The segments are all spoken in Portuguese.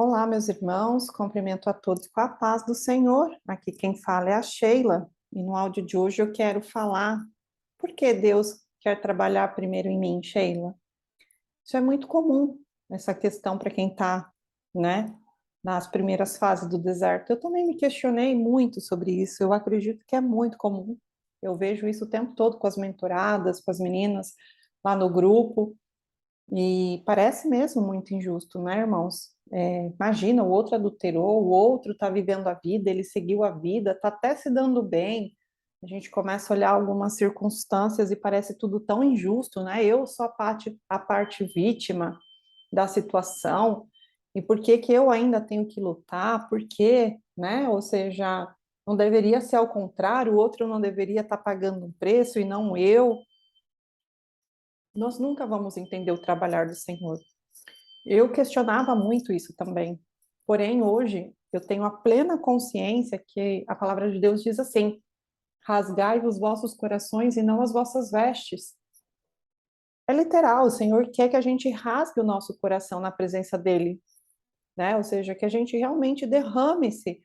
Olá, meus irmãos, cumprimento a todos com a paz do Senhor. Aqui quem fala é a Sheila, e no áudio de hoje eu quero falar por que Deus quer trabalhar primeiro em mim, Sheila. Isso é muito comum, essa questão para quem está, né, nas primeiras fases do deserto. Eu também me questionei muito sobre isso, eu acredito que é muito comum. Eu vejo isso o tempo todo com as mentoradas, com as meninas lá no grupo, e parece mesmo muito injusto, né, irmãos? Imagina, o outro adulterou, o outro está vivendo a vida, ele seguiu a vida, está até se dando bem. A gente começa a olhar algumas circunstâncias e parece tudo tão injusto, né? Eu sou a parte vítima da situação, e por que que eu ainda tenho que lutar? Por quê, né? Ou seja, não deveria ser ao contrário, o outro não deveria estar pagando um preço e não eu. Nós nunca vamos entender o trabalhar do Senhor. Eu questionava muito isso também. Porém, hoje eu tenho a plena consciência que a palavra de Deus diz assim: rasgai os vossos corações e não as vossas vestes. É literal, o Senhor quer que a gente rasgue o nosso coração na presença dele, né? Ou seja, que a gente realmente derrame-se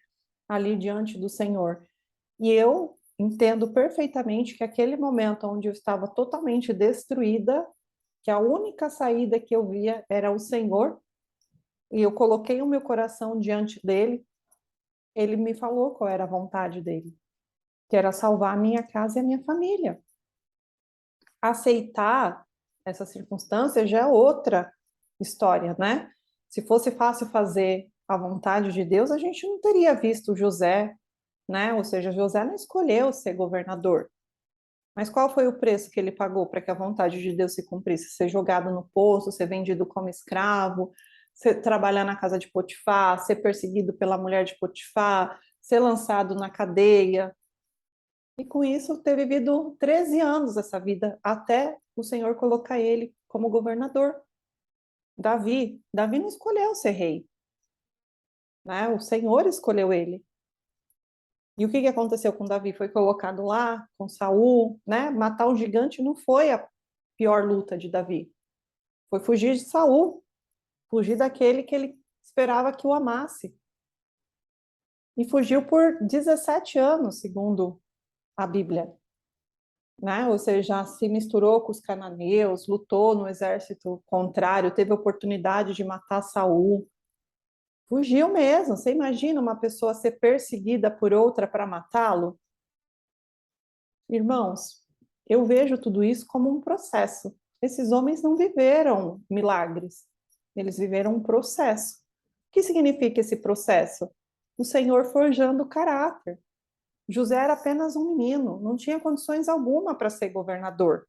ali diante do Senhor. E eu entendo perfeitamente que aquele momento onde eu estava totalmente destruída, que a única saída que eu via era o Senhor, e eu coloquei o meu coração diante dele, ele me falou qual era a vontade dele, que era salvar a minha casa e a minha família. Aceitar essa circunstância já é outra história, né? Se fosse fácil fazer a vontade de Deus, a gente não teria visto José, né? Ou seja, José não escolheu ser governador. Mas qual foi o preço que ele pagou para que a vontade de Deus se cumprisse? Ser jogado no poço, ser vendido como escravo, trabalhar na casa de Potifar, ser perseguido pela mulher de Potifar, ser lançado na cadeia. E com isso ter vivido 13 anos essa vida, até o Senhor colocar ele como governador. Davi não escolheu ser rei, né? O Senhor escolheu ele. E o que aconteceu com Davi? Foi colocado lá com Saul, né? Matar um gigante não foi a pior luta de Davi. Foi fugir de Saul, fugir daquele que ele esperava que o amasse. E fugiu por 17 anos, segundo a Bíblia, né? Ou seja, se misturou com os cananeus, lutou no exército contrário, teve a oportunidade de matar Saul. Fugiu mesmo. Você imagina uma pessoa ser perseguida por outra para matá-lo? Irmãos, eu vejo tudo isso como um processo. Esses homens não viveram milagres, eles viveram um processo. O que significa esse processo? O Senhor forjando o caráter. José era apenas um menino, não tinha condições alguma para ser governador.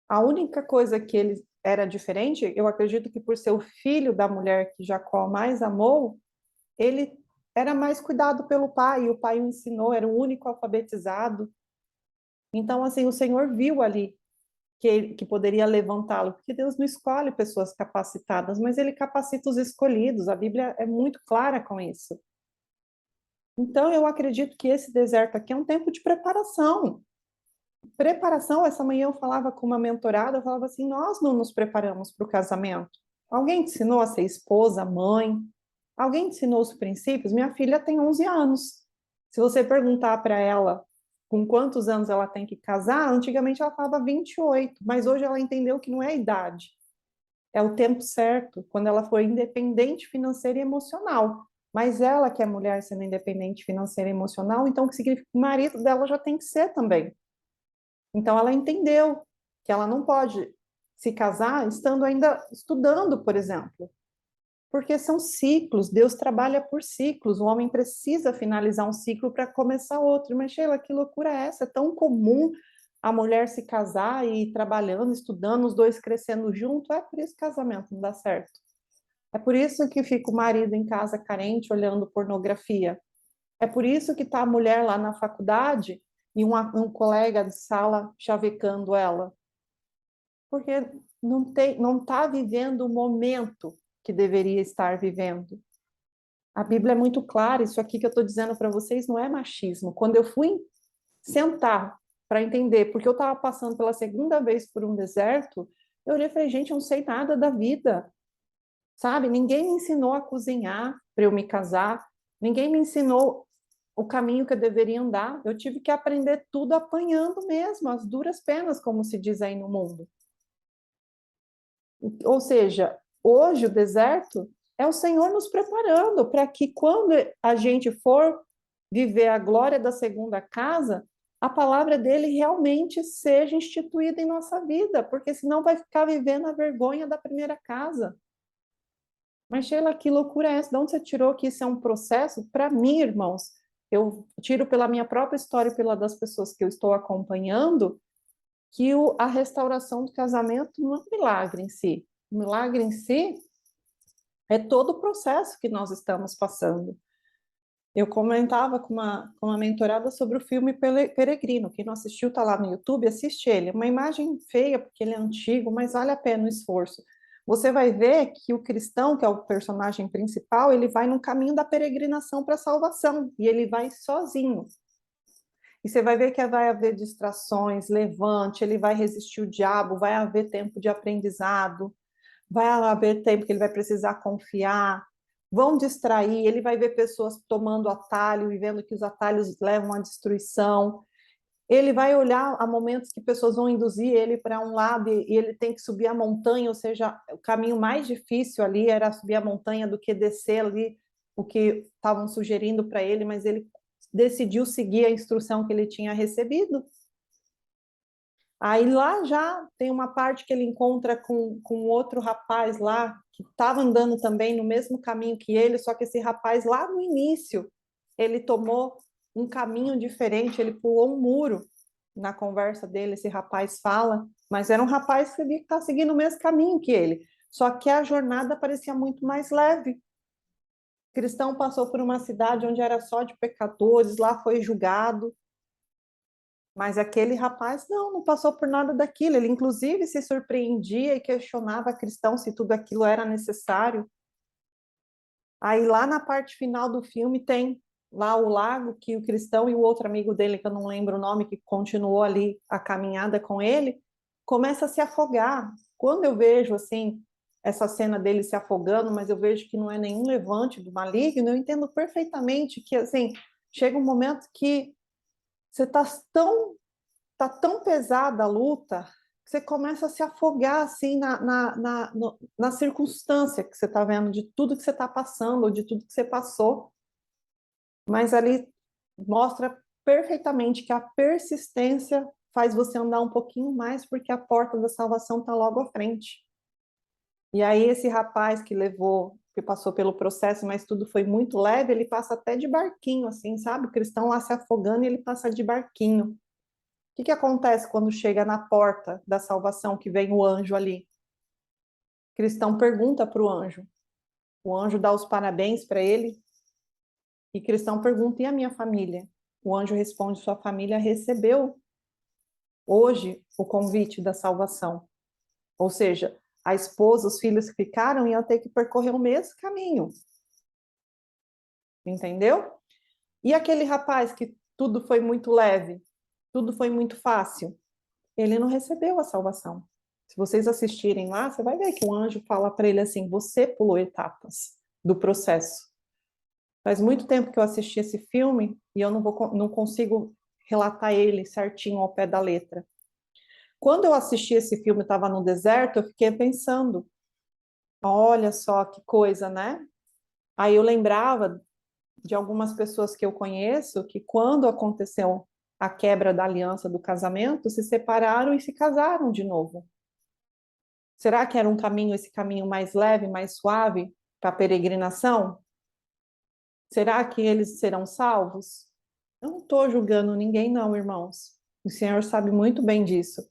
A única coisa que ele era diferente, eu acredito que por ser o filho da mulher que Jacó mais amou, ele era mais cuidado pelo pai, e o pai o ensinou, era o único alfabetizado. Então, assim, o Senhor viu ali que poderia levantá-lo, porque Deus não escolhe pessoas capacitadas, mas ele capacita os escolhidos. A Bíblia é muito clara com isso. Então, eu acredito que esse deserto aqui é um tempo de preparação. Preparação, essa manhã eu falava com uma mentorada, eu falava assim, nós não nos preparamos para o casamento. Alguém te ensinou a ser esposa, mãe? Alguém te ensinou os princípios? Minha filha tem 11 anos. Se você perguntar para ela com quantos anos ela tem que casar, antigamente ela falava 28, mas hoje ela entendeu que não é a idade, é o tempo certo, quando ela for independente financeira e emocional. Mas ela que é mulher sendo independente financeira e emocional, então o que significa que o marido dela já tem que ser também. Então ela entendeu que ela não pode se casar estando ainda estudando, por exemplo. Porque são ciclos, Deus trabalha por ciclos, o homem precisa finalizar um ciclo para começar outro. Mas, Sheila, que loucura é essa? É tão comum a mulher se casar e ir trabalhando, estudando, os dois crescendo junto. É por isso que casamento não dá certo. É por isso que fica o marido em casa carente, olhando pornografia. É por isso que está a mulher lá na faculdade e um colega de sala chavecando ela. Porque não está vivendo o momento que deveria estar vivendo. A Bíblia é muito clara, isso aqui que eu estou dizendo para vocês não é machismo. Quando eu fui sentar para entender, porque eu estava passando pela segunda vez por um deserto, eu olhei e falei, gente, eu não sei nada da vida. sabe? Ninguém me ensinou a cozinhar para eu me casar, ninguém me ensinou o caminho que eu deveria andar. Eu tive que aprender tudo apanhando mesmo, às duras penas, como se diz aí no mundo. Ou seja, hoje o deserto é o Senhor nos preparando para que quando a gente for viver a glória da segunda casa, a palavra dele realmente seja instituída em nossa vida, porque senão vai ficar vivendo a vergonha da primeira casa. Mas, Sheila, que loucura é essa? De onde você tirou que isso é um processo? Para mim, irmãos, eu tiro pela minha própria história e pela das pessoas que eu estou acompanhando, que a restauração do casamento não é um milagre em si. O milagre em si é todo o processo que nós estamos passando. Eu comentava com uma mentorada sobre o filme Peregrino. Quem não assistiu está lá no YouTube, assiste ele. É uma imagem feia, porque ele é antigo, mas vale a pena o esforço. Você vai ver que o cristão, que é o personagem principal, ele vai no caminho da peregrinação para a salvação, e ele vai sozinho. E você vai ver que vai haver distrações, levante, ele vai resistir o diabo, vai haver tempo de aprendizado, vai haver tempo que ele vai precisar confiar, vão distrair, ele vai ver pessoas tomando atalho e vendo que os atalhos levam à destruição. Ele vai olhar a momentos que pessoas vão induzir ele para um lado e ele tem que subir a montanha, ou seja, o caminho mais difícil ali era subir a montanha do que descer ali o que estavam sugerindo para ele, mas ele decidiu seguir a instrução que ele tinha recebido. Aí lá já tem uma parte que ele encontra com outro rapaz lá, que estava andando também no mesmo caminho que ele, só que esse rapaz lá no início, ele tomou um caminho diferente, ele pulou um muro. Na conversa dele, esse rapaz fala, mas era um rapaz que está seguindo o mesmo caminho que ele. Só que a jornada parecia muito mais leve. O cristão passou por uma cidade onde era só de pecadores, lá foi julgado, mas aquele rapaz não passou por nada daquilo. Ele, inclusive, se surpreendia e questionava a cristão se tudo aquilo era necessário. Aí, lá na parte final do filme, tem lá o lago que o cristão e o outro amigo dele, que eu não lembro o nome, que continuou ali a caminhada com ele, começa a se afogar. Quando eu vejo, assim, essa cena dele se afogando, mas eu vejo que não é nenhum levante do maligno, eu entendo perfeitamente que, assim, chega um momento que você está tão pesada a luta que você começa a se afogar assim na circunstância que você está vendo, de tudo que você está passando, ou de tudo que você passou. Mas ali mostra perfeitamente que a persistência faz você andar um pouquinho mais, porque a porta da salvação está logo à frente. E aí esse rapaz que passou pelo processo, mas tudo foi muito leve, ele passa até de barquinho, assim, sabe? O cristão lá se afogando e ele passa de barquinho. O que acontece quando chega na porta da salvação, que vem o anjo ali? O cristão pergunta para o anjo dá os parabéns para ele, e o cristão pergunta: e a minha família? O anjo responde: sua família recebeu hoje o convite da salvação. Ou seja, a esposa, os filhos que ficaram iam ter que percorrer o mesmo caminho. Entendeu? E aquele rapaz que tudo foi muito leve, tudo foi muito fácil, ele não recebeu a salvação. Se vocês assistirem lá, você vai ver que o anjo fala para ele assim: você pulou etapas do processo. Faz muito tempo que eu assisti esse filme e eu não consigo relatar ele certinho ao pé da letra. Quando eu assisti esse filme, estava no deserto, eu fiquei pensando: olha só que coisa, né? Aí eu lembrava de algumas pessoas que eu conheço que, quando aconteceu a quebra da aliança do casamento, se separaram e se casaram de novo. Será que era um caminho, esse caminho mais leve, mais suave para a peregrinação? Será que eles serão salvos? Eu não estou julgando ninguém, não, irmãos. O Senhor sabe muito bem disso.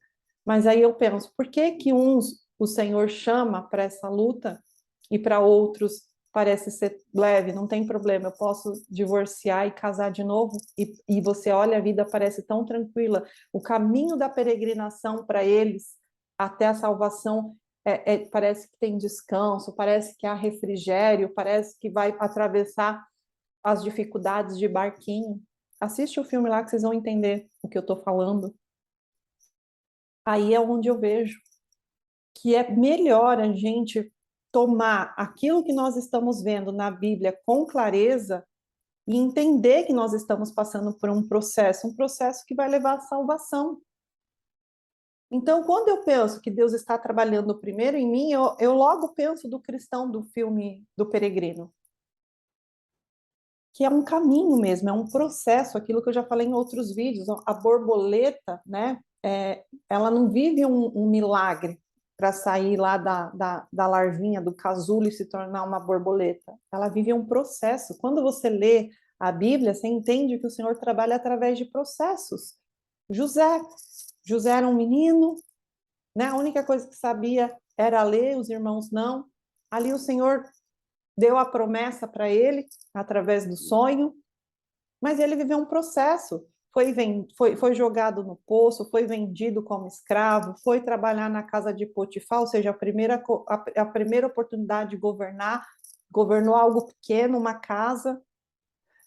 Mas aí eu penso, por que que uns o Senhor chama para essa luta e para outros parece ser leve, não tem problema, eu posso divorciar e casar de novo? E você olha, a vida parece tão tranquila. O caminho da peregrinação para eles até a salvação parece que tem descanso, parece que há refrigério, parece que vai atravessar as dificuldades de barquinho. Assiste o filme lá que vocês vão entender o que eu estou falando. Aí é onde eu vejo que é melhor a gente tomar aquilo que nós estamos vendo na Bíblia com clareza e entender que nós estamos passando por um processo que vai levar à salvação. Então, quando eu penso que Deus está trabalhando primeiro em mim, eu logo penso do cristão do filme do Peregrino, que é um caminho mesmo, é um processo, aquilo que eu já falei em outros vídeos. A borboleta, né, ela não vive um milagre para sair lá da larvinha, do casulo e se tornar uma borboleta. Ela vive um processo. Quando você lê a Bíblia, você entende que o Senhor trabalha através de processos. José era um menino, né? A única coisa que sabia era ler, os irmãos não. Ali o Senhor deu a promessa para ele, através do sonho, mas ele viveu um processo. Foi jogado no poço, foi vendido como escravo, foi trabalhar na casa de Potifar, ou seja, a primeira oportunidade de governar, governou algo pequeno, uma casa.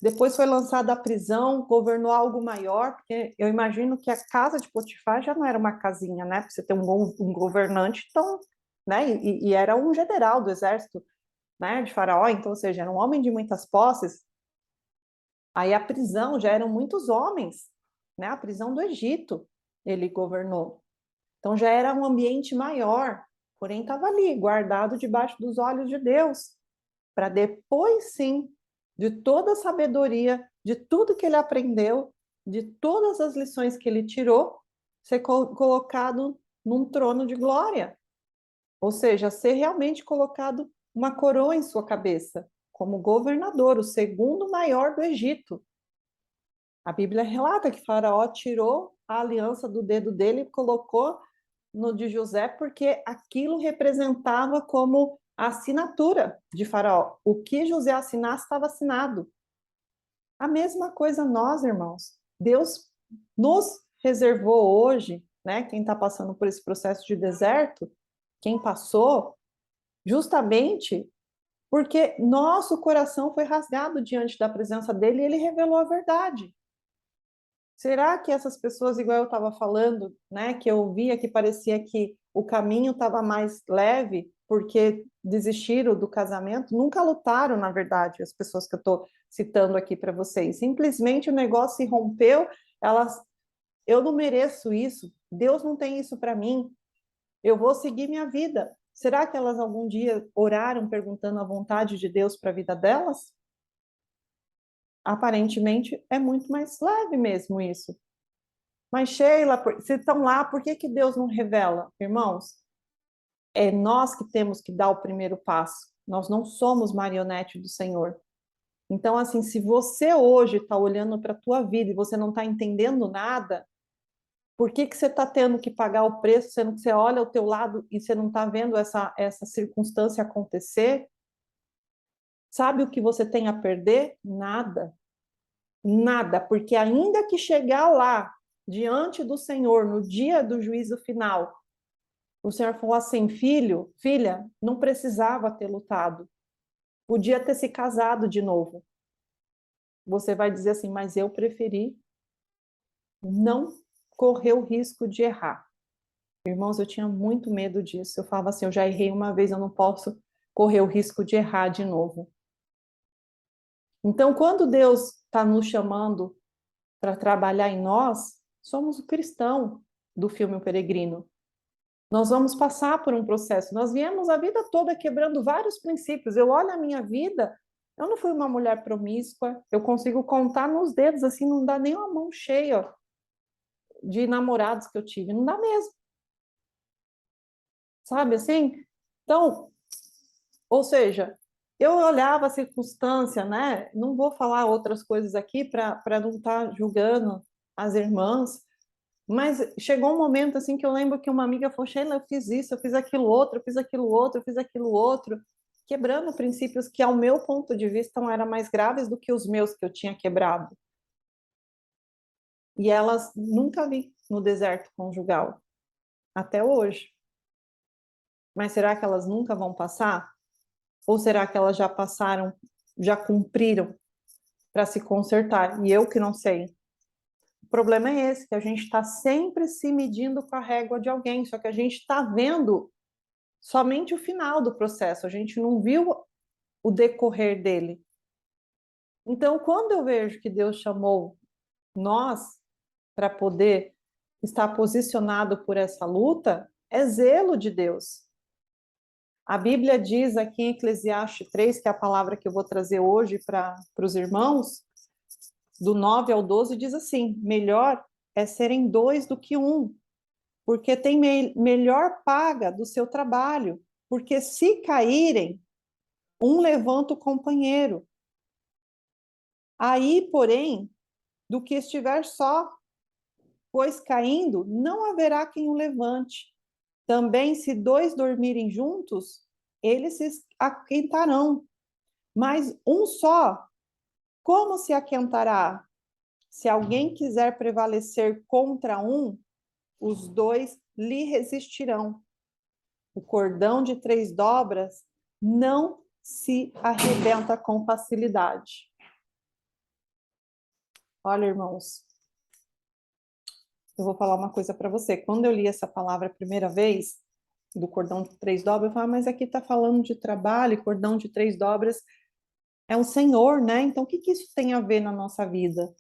Depois foi lançado da prisão, governou algo maior, porque eu imagino que a casa de Potifar já não era uma casinha, né? Para você ter um governante, então, né? E era um general do exército, né? De Faraó, então, ou seja, era um homem de muitas posses. Aí a prisão já eram muitos homens, né? A prisão do Egito ele governou. Então já era um ambiente maior, porém estava ali, guardado debaixo dos olhos de Deus, para depois sim, de toda a sabedoria, de tudo que ele aprendeu, de todas as lições que ele tirou, ser colocado num trono de glória. Ou seja, ser realmente colocado uma coroa em sua cabeça, como governador, o segundo maior do Egito. A Bíblia relata que Faraó tirou a aliança do dedo dele e colocou no de José, porque aquilo representava como a assinatura de Faraó. O que José assinasse estava assinado. A mesma coisa nós, irmãos. Deus nos reservou hoje, né? Quem está passando por esse processo de deserto, quem passou, justamente porque nosso coração foi rasgado diante da presença dele e ele revelou a verdade. Será que essas pessoas, igual eu estava falando, né, que eu via que parecia que o caminho estava mais leve porque desistiram do casamento, nunca lutaram, na verdade, as pessoas que eu estou citando aqui para vocês. Simplesmente o negócio se rompeu, eu não mereço isso, Deus não tem isso para mim, eu vou seguir minha vida. Será que elas algum dia oraram perguntando a vontade de Deus para a vida delas? Aparentemente é muito mais leve mesmo isso. Mas Sheila, se estão lá, por que Deus não revela? Irmãos, é nós que temos que dar o primeiro passo. Nós não somos marionete do Senhor. Então, assim, se você hoje está olhando para a tua vida e você não está entendendo nada, por que você está tendo que pagar o preço, sendo que você olha ao teu lado e você não está vendo essa circunstância acontecer? Sabe o que você tem a perder? Nada. Nada, porque ainda que chegar lá, diante do Senhor, no dia do juízo final, o Senhor falou assim, filho, filha, não precisava ter lutado, podia ter se casado de novo. Você vai dizer assim, mas eu preferi não correr o risco de errar. Irmãos, eu tinha muito medo disso. Eu falava assim, eu já errei uma vez, eu não posso correr o risco de errar de novo. Então, quando Deus está nos chamando para trabalhar em nós, somos o cristão do filme O Peregrino. Nós vamos passar por um processo. Nós viemos a vida toda quebrando vários princípios. Eu olho a minha vida, eu não fui uma mulher promíscua, eu consigo contar nos dedos, assim, não dá nem uma mão cheia de namorados que eu tive, não dá mesmo. Sabe assim? Então, ou seja, eu olhava a circunstância, né? Não vou falar outras coisas aqui para não estar julgando as irmãs, mas chegou um momento assim que eu lembro que uma amiga falou, Sheila, eu fiz isso, eu fiz aquilo outro, eu fiz aquilo outro, eu fiz aquilo outro, quebrando princípios que, ao meu ponto de vista, não eram mais graves do que os meus que eu tinha quebrado. E elas nunca vi no deserto conjugal, até hoje. Mas será que elas nunca vão passar? Ou será que elas já passaram, já cumpriram para se consertar? E eu que não sei. O problema é esse, que a gente está sempre se medindo com a régua de alguém, só que a gente está vendo somente o final do processo, a gente não viu o decorrer dele. Então, quando eu vejo que Deus chamou nós para poder estar posicionado por essa luta, é zelo de Deus. A Bíblia diz aqui em Eclesiastes 3, que é a palavra que eu vou trazer hoje para os irmãos, do 9 ao 12, diz assim: melhor é serem dois do que um, porque tem melhor paga do seu trabalho, porque se caírem, um levanta o companheiro. Aí, porém, do que estiver só, pois caindo, não haverá quem o levante. Também, se dois dormirem juntos, eles se aquentarão. Mas um só, como se aquentará? Se alguém quiser prevalecer contra um, os dois lhe resistirão. O cordão de 3 dobras não se arrebenta com facilidade. Olha, irmãos, eu vou falar uma coisa para você. Quando eu li essa palavra a primeira vez, do cordão de 3 dobras, eu falei, mas aqui está falando de trabalho, cordão de 3 dobras é o Senhor, né? Então, o que isso tem a ver na nossa vida?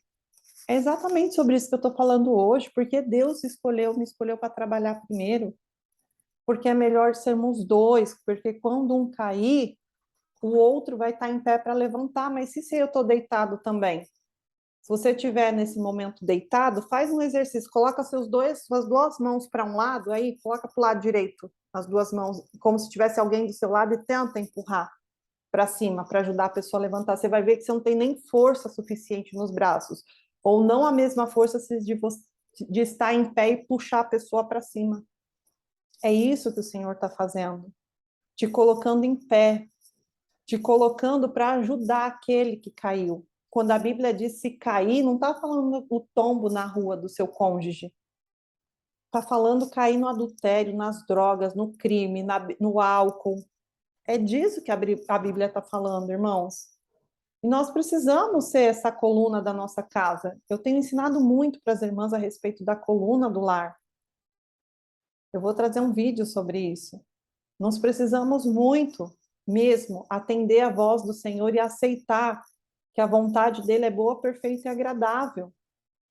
É exatamente sobre isso que eu estou falando hoje, porque Deus me escolheu para trabalhar primeiro, porque é melhor sermos dois, porque quando um cair, o outro vai estar em pé para levantar, mas se eu estou deitado também? Se você estiver nesse momento deitado, faz um exercício, coloca suas duas mãos para um lado, aí coloca para o lado direito, as duas mãos, como se tivesse alguém do seu lado e tenta empurrar para cima, para ajudar a pessoa a levantar. Você vai ver que você não tem nem força suficiente nos braços, ou não a mesma força de estar em pé e puxar a pessoa para cima. É isso que o Senhor está fazendo, te colocando em pé, te colocando para ajudar aquele que caiu. Quando a Bíblia diz se cair, não está falando o tombo na rua do seu cônjuge. Está falando cair no adultério, nas drogas, no crime, no álcool. É disso que a Bíblia está falando, irmãos. E nós precisamos ser essa coluna da nossa casa. Eu tenho ensinado muito para as irmãs a respeito da coluna do lar. Eu vou trazer um vídeo sobre isso. Nós precisamos muito, mesmo, atender a voz do Senhor e aceitar que a vontade dele é boa, perfeita e agradável.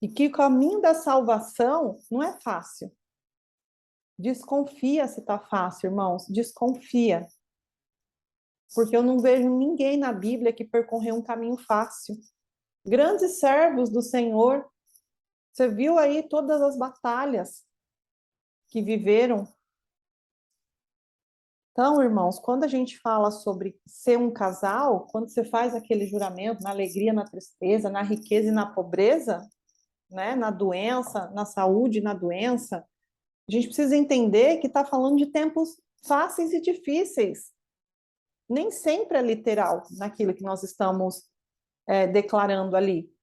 E que o caminho da salvação não é fácil. Desconfia se está fácil, irmãos. Desconfia. Porque eu não vejo ninguém na Bíblia que percorreu um caminho fácil. Grandes servos do Senhor. Você viu aí todas as batalhas que viveram. Então, irmãos, quando a gente fala sobre ser um casal, quando você faz aquele juramento na alegria, na tristeza, na riqueza e na pobreza, né, na doença, na saúde e na doença, a gente precisa entender que está falando de tempos fáceis e difíceis. Nem sempre é literal naquilo que nós estamos declarando ali.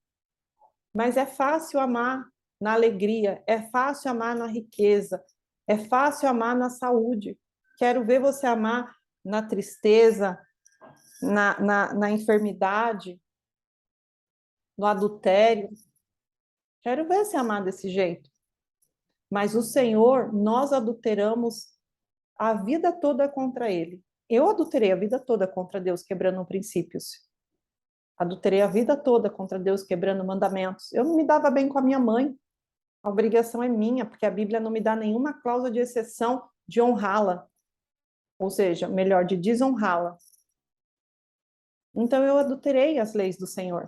Mas é fácil amar na alegria, é fácil amar na riqueza, é fácil amar na saúde. Quero ver você amar na tristeza, na enfermidade, no adultério. Quero ver você amar desse jeito. Mas o Senhor, nós adulteramos a vida toda contra Ele. Eu adulterei a vida toda contra Deus, quebrando princípios. Adulterei a vida toda contra Deus, quebrando mandamentos. Eu não me dava bem com a minha mãe. A obrigação é minha, porque a Bíblia não me dá nenhuma cláusula de exceção de honrá-la. Ou seja, melhor, de desonrá-la. Então eu adulterei as leis do Senhor.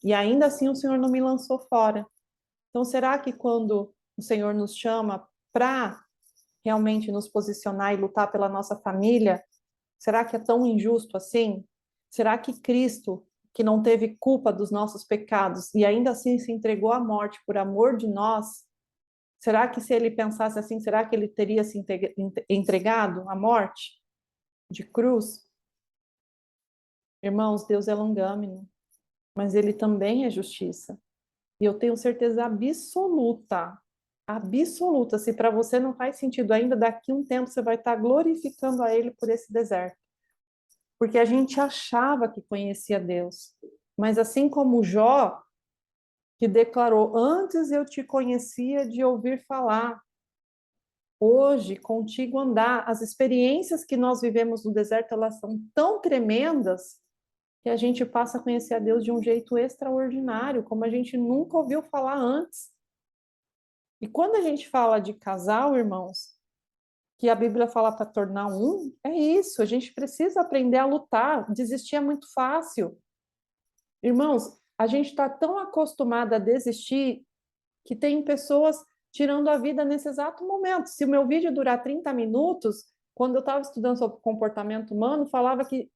E ainda assim o Senhor não me lançou fora. Então será que quando o Senhor nos chama para realmente nos posicionar e lutar pela nossa família, será que é tão injusto assim? Será que Cristo, que não teve culpa dos nossos pecados e ainda assim se entregou à morte por amor de nós, será que se ele pensasse assim, será que ele teria se entregado à morte de cruz? Irmãos, Deus é longâmino, mas ele também é justiça. E eu tenho certeza absoluta, absoluta, se para você não faz sentido ainda, daqui a um tempo você vai estar glorificando a ele por esse deserto. Porque a gente achava que conhecia Deus. Mas assim como Jó, que declarou, antes eu te conhecia de ouvir falar. hoje contigo andar. As experiências que nós vivemos no deserto, elas são tão tremendas que a gente passa a conhecer a Deus de um jeito extraordinário, como a gente nunca ouviu falar antes. E quando a gente fala de casal, irmãos, que a Bíblia fala para tornar um, é isso, a gente precisa aprender a lutar, desistir é muito fácil. Irmãos, a gente está tão acostumado a desistir que tem pessoas tirando a vida nesse exato momento. Se o meu vídeo durar 30 minutos, quando eu estava estudando sobre comportamento humano, falava que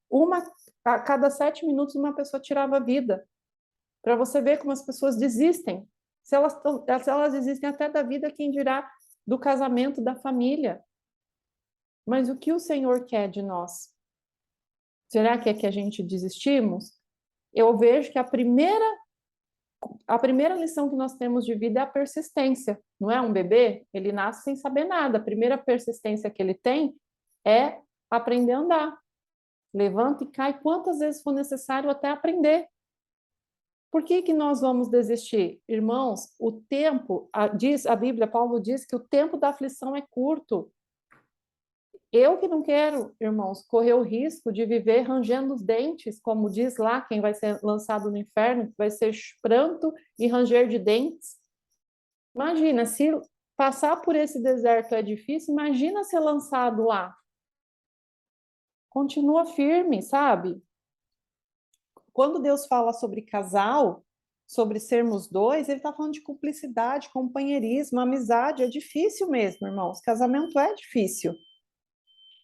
a cada 7 minutos uma pessoa tirava a vida. Para você ver como as pessoas desistem. Se elas desistem até da vida, quem dirá do casamento, da família. Mas o que o Senhor quer de nós? Será que é que a gente desistimos? Eu vejo que a primeira lição que nós temos de vida é a persistência. Não é um bebê? Ele nasce sem saber nada. A primeira persistência que ele tem é aprender a andar. Levanta e cai quantas vezes for necessário até aprender. Por que que nós vamos desistir? Irmãos, o tempo, diz a Bíblia, Paulo diz que o tempo da aflição é curto. Eu que não quero, irmãos, correr o risco de viver rangendo os dentes, como diz lá quem vai ser lançado no inferno, vai ser pranto e ranger de dentes. Imagina, se passar por esse deserto é difícil, imagina ser lançado lá. Continua firme, sabe? Quando Deus fala sobre casal, sobre sermos dois, ele está falando de cumplicidade, companheirismo, amizade. É difícil mesmo, irmãos. Casamento é difícil,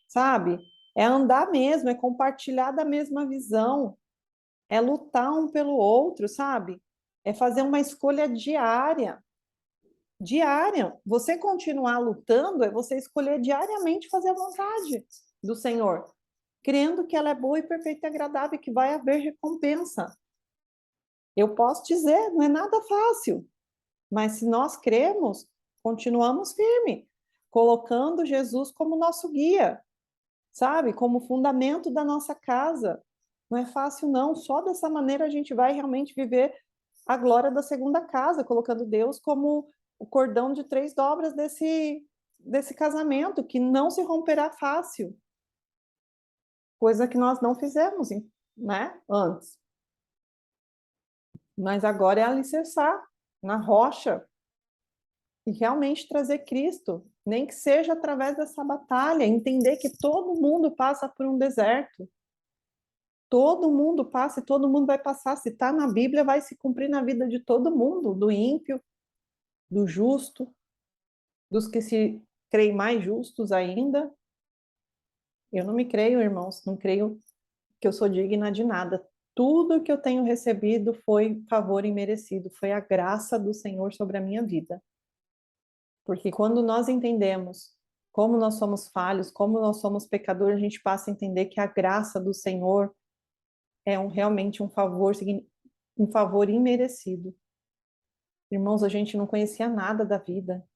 sabe? É andar mesmo, é compartilhar da mesma visão, é lutar um pelo outro, sabe? É fazer uma escolha diária. Diária. Você continuar lutando é você escolher diariamente fazer a vontade do Senhor, crendo que ela é boa e perfeita e agradável e que vai haver recompensa. Eu posso dizer, não é nada fácil, mas se nós cremos, continuamos firme, colocando Jesus como nosso guia, sabe? Como fundamento da nossa casa. Não é fácil, não. Só dessa maneira a gente vai realmente viver a glória da segunda casa, colocando Deus como o cordão de 3 dobras desse casamento, que não se romperá fácil. Coisa que nós não fizemos, né? Antes. Mas agora é alicerçar na rocha e realmente trazer Cristo, nem que seja através dessa batalha, entender que todo mundo passa por um deserto. Todo mundo passa e todo mundo vai passar. Se está na Bíblia, vai se cumprir na vida de todo mundo, do ímpio, do justo, dos que se creem mais justos ainda. Eu não me creio, irmãos, não creio que eu sou digna de nada. Tudo que eu tenho recebido foi favor imerecido, foi a graça do Senhor sobre a minha vida. Porque quando nós entendemos como nós somos falhos, como nós somos pecadores, a gente passa a entender que a graça do Senhor é realmente um favor imerecido. Irmãos, a gente não conhecia nada da vida.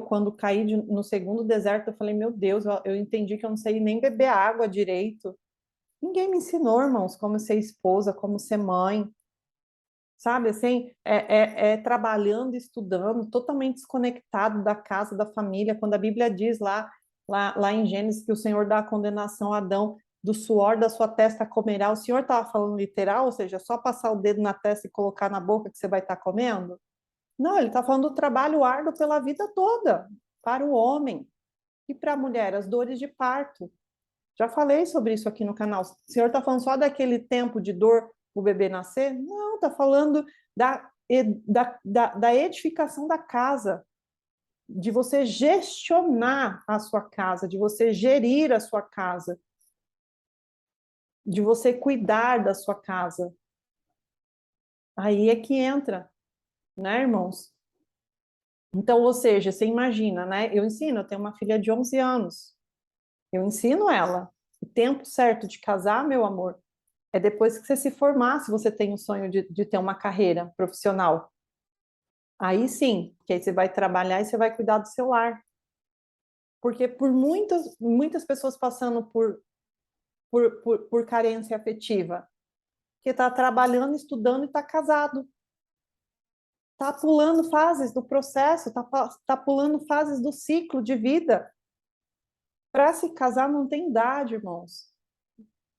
Quando caí no segundo deserto, eu falei, meu Deus, eu entendi que eu não sei nem beber água direito. Ninguém me ensinou, irmãos, como ser esposa, como ser mãe. Sabe, assim, trabalhando, estudando, totalmente desconectado da casa, da família. Quando a Bíblia diz lá em Gênesis que o Senhor dá a condenação a Adão, do suor da sua testa comerá. O Senhor estava falando literal, ou seja, só passar o dedo na testa e colocar na boca que você vai estar comendo? Não, ele está falando do trabalho árduo pela vida toda, para o homem. E para a mulher, as dores de parto. Já falei sobre isso aqui no canal. O Senhor está falando só daquele tempo de dor o bebê nascer? Não, está falando da edificação da casa, de você gestionar a sua casa, de você gerir a sua casa, de você cuidar da sua casa. Aí é que entra, né, irmãos? Então, ou seja, você imagina, né? Eu tenho uma filha de 11 anos. Eu ensino ela. O tempo certo de casar, meu amor, é depois que você se formar, se você tem o sonho de ter uma carreira profissional. Aí sim, que aí você vai trabalhar e você vai cuidar do seu lar. Porque por muitas pessoas passando por carência afetiva, que está trabalhando, estudando e está casado. Está pulando fases do processo, está pulando fases do ciclo de vida. Para se casar não tem idade, irmãos.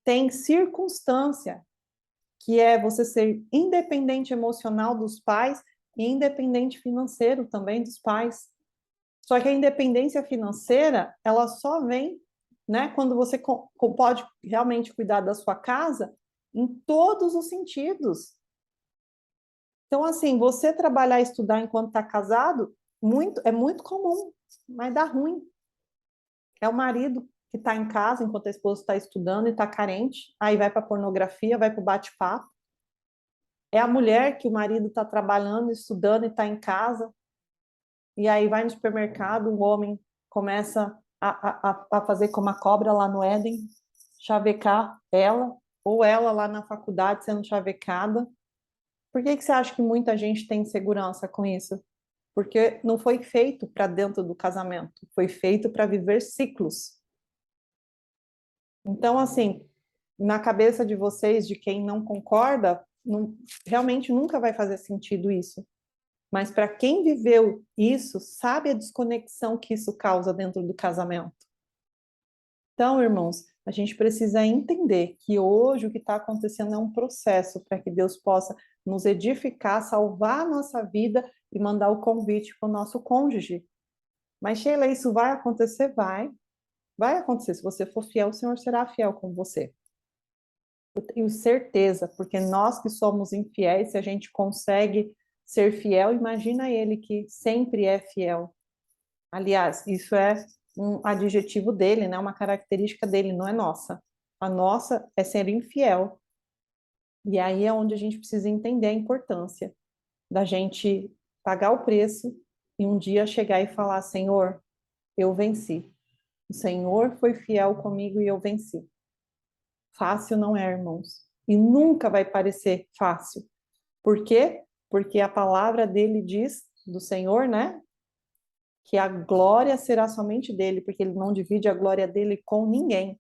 Tem circunstância, que é você ser independente emocional dos pais e independente financeiro também dos pais. Só que a independência financeira, ela só vem, né, quando você pode realmente cuidar da sua casa em todos os sentidos. Então, assim, você trabalhar e estudar enquanto está casado, é muito comum, mas dá ruim. É o marido que está em casa enquanto a esposa está estudando e está carente, aí vai para a pornografia, vai para o bate-papo. É a mulher que o marido está trabalhando, estudando e está em casa, e aí vai no supermercado, o homem começa a fazer como a cobra lá no Éden, chavecar ela, ou ela lá na faculdade sendo chavecada. Por que você acha que muita gente tem insegurança com isso? Porque não foi feito para dentro do casamento, foi feito para viver ciclos. Então, assim, na cabeça de vocês, de quem não concorda, realmente nunca vai fazer sentido isso. Mas para quem viveu isso, sabe a desconexão que isso causa dentro do casamento. Então, irmãos, a gente precisa entender que hoje o que está acontecendo é um processo para que Deus possa nos edificar, salvar a nossa vida e mandar o convite para o nosso cônjuge. Mas, Sheila, isso vai acontecer? Vai acontecer. Se você for fiel, o Senhor será fiel com você. Eu tenho certeza, porque nós que somos infiéis, se a gente consegue ser fiel, imagina ele que sempre é fiel. Aliás, isso é um adjetivo dele, né? Uma característica dele, não é nossa. A nossa é ser infiel. E aí é onde a gente precisa entender a importância da gente pagar o preço e um dia chegar e falar: Senhor, eu venci. O Senhor foi fiel comigo e eu venci. Fácil não é, irmãos. E nunca vai parecer fácil. Por quê? Porque a palavra dele diz, do Senhor, né? Que a glória será somente dele, porque ele não divide a glória dele com ninguém.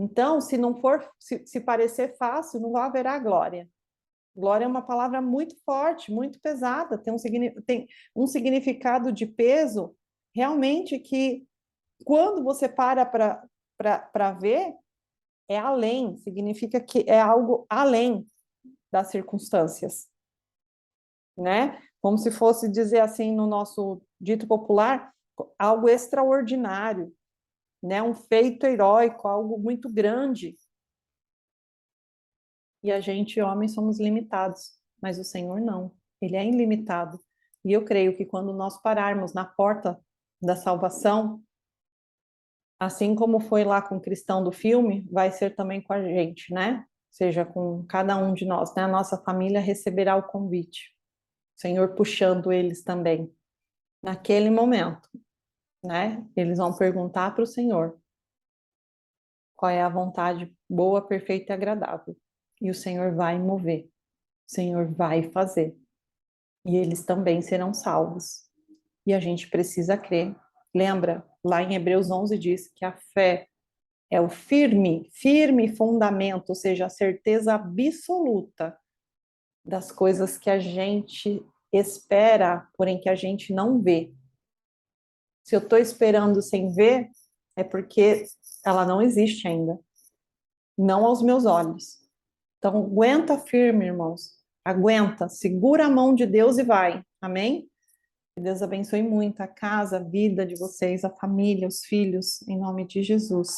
Então, se não for, se parecer fácil, não haverá glória. Glória é uma palavra muito forte, muito pesada, tem um significado de peso, realmente, que quando você para ver, é além, significa que é algo além das circunstâncias, né? Como se fosse dizer assim no nosso dito popular, algo extraordinário, né? Um feito heróico, algo muito grande. E a gente, homens, somos limitados, mas o Senhor não. Ele é ilimitado. E eu creio que quando nós pararmos na porta da salvação, assim como foi lá com o cristão do filme, vai ser também com a gente, né? Seja com cada um de nós, né? A nossa família receberá o convite. O Senhor puxando eles também. Naquele momento, né? Eles vão perguntar para o Senhor qual é a vontade boa, perfeita e agradável. E o Senhor vai mover. O Senhor vai fazer. E eles também serão salvos. E a gente precisa crer. Lembra, lá em Hebreus 11 diz que a fé é o firme fundamento, ou seja, a certeza absoluta das coisas que a gente espera, porém que a gente não vê. Se eu estou esperando sem ver, é porque ela não existe ainda. Não aos meus olhos. Então, aguenta firme, irmãos. Aguenta, segura a mão de Deus e vai. Amém? Que Deus abençoe muito a casa, a vida de vocês, a família, os filhos, em nome de Jesus.